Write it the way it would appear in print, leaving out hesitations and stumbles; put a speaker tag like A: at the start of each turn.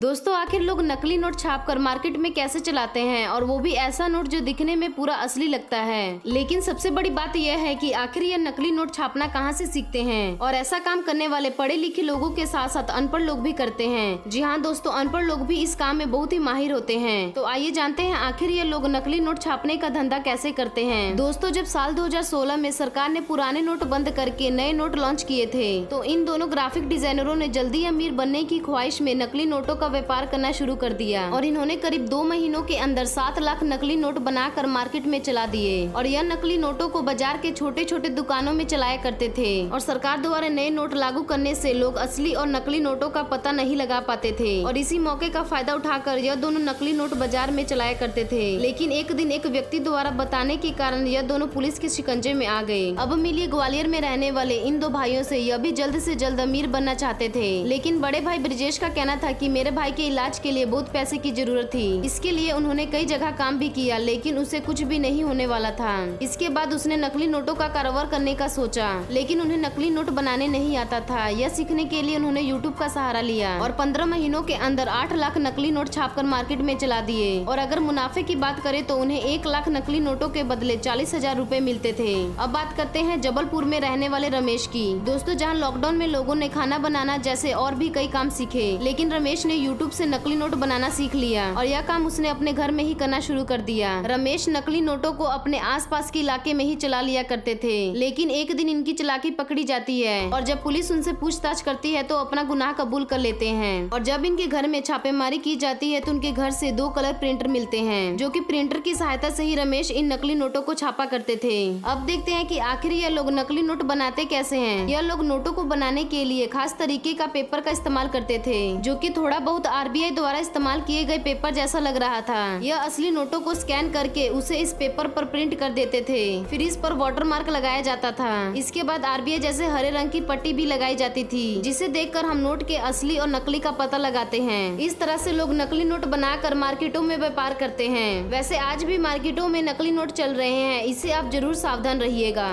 A: दोस्तों आखिर लोग नकली नोट छापकर मार्केट में कैसे चलाते हैं, और वो भी ऐसा नोट जो दिखने में पूरा असली लगता है। लेकिन सबसे बड़ी बात यह है कि आखिर ये नकली नोट छापना कहां से सीखते हैं, और ऐसा काम करने वाले पढ़े लिखे लोगों के साथ साथ अनपढ़ लोग भी करते हैं। जी हाँ दोस्तों, अनपढ़ लोग भी इस काम में बहुत ही माहिर होते हैं। तो आइए जानते हैं आखिर ये लोग नकली नोट छापने का धंधा कैसे करते हैं। दोस्तों जब साल 2016 में सरकार ने पुराने नोट बंद करके नए नोट लॉन्च किए थे, तो इन दोनों ग्राफिक डिजाइनरों ने जल्दी अमीर बनने की ख्वाहिश में नकली नोटों का व्यापार करना शुरू कर दिया, और इन्होंने करीब 2 महीनों के अंदर 7 लाख नकली नोट बनाकर मार्केट में चला दिए। और यह नकली नोटों को बाजार के छोटे छोटे दुकानों में चलाया करते थे, और सरकार द्वारा नए नोट लागू करने से लोग असली और नकली नोटों का पता नहीं लगा पाते थे, और इसी मौके का फायदा उठाकर यह दोनों नकली नोट बाजार में चलाया करते थे। लेकिन एक दिन एक व्यक्ति द्वारा बताने के कारण यह दोनों पुलिस के शिकंजे में आ गए। अब मिलिए ग्वालियर में रहने वाले इन 2 भाइयों से। यह भी जल्द से जल्द अमीर बनना चाहते थे, लेकिन बड़े भाई ब्रिजेश का कहना था कि मेरे भाई के इलाज के लिए बहुत पैसे की जरूरत थी। इसके लिए उन्होंने कई जगह काम भी किया, लेकिन उसे कुछ भी नहीं होने वाला था। इसके बाद उसने नकली नोटों का कारोबार करने का सोचा, लेकिन उन्हें नकली नोट बनाने नहीं आता था। यह सीखने के लिए उन्होंने यूट्यूब का सहारा लिया, और 15 महीनों के अंदर 8 लाख नकली नोट छापकर मार्केट में चला दिए। और अगर मुनाफे की बात करें तो उन्हें 1 लाख नकली नोटों के बदले 40,000 रूपए मिलते थे। अब बात करते हैं जबलपुर में रहने वाले रमेश की। दोस्तों जहाँ लॉकडाउन में लोगों ने खाना बनाना जैसे और भी कई काम सीखे, लेकिन रमेश ने यूट्यूब से नकली नोट बनाना सीख लिया, और यह काम उसने अपने घर में ही करना शुरू कर दिया। रमेश नकली नोटों को अपने आसपास के इलाके में ही चला लिया करते थे, लेकिन एक दिन इनकी चालाकी पकड़ी जाती है, और जब पुलिस उनसे पूछताछ करती है तो अपना गुनाह कबूल कर लेते हैं। और जब इनके घर में छापेमारी की जाती है तो उनके घर से 2 कलर प्रिंटर मिलते हैं, जो कि प्रिंटर की सहायता से ही रमेश इन नकली नोटों को छापा करते थे। अब देखते हैं कि आखिर यह लोग नकली नोट बनाते कैसे हैं। यह लोग नोटों को बनाने के लिए खास तरीके का पेपर का इस्तेमाल करते थे, जो कि थोड़ा बहुत आरबीआई द्वारा इस्तेमाल किए गए पेपर जैसा लग रहा था। यह असली नोटों को स्कैन करके उसे इस पेपर पर प्रिंट कर देते थे, फिर इस पर वाटर मार्क लगाया जाता था। इसके बाद आरबीआई जैसे हरे रंग की पट्टी भी लगाई जाती थी, जिसे देखकर हम नोट के असली और नकली का पता लगाते हैं। इस तरह से लोग नकली नोट बनाकर मार्केटों में व्यापार करते हैं। वैसे आज भी मार्केटों में नकली नोट चल रहे हैं, इससे आप जरूर सावधान रहिएगा।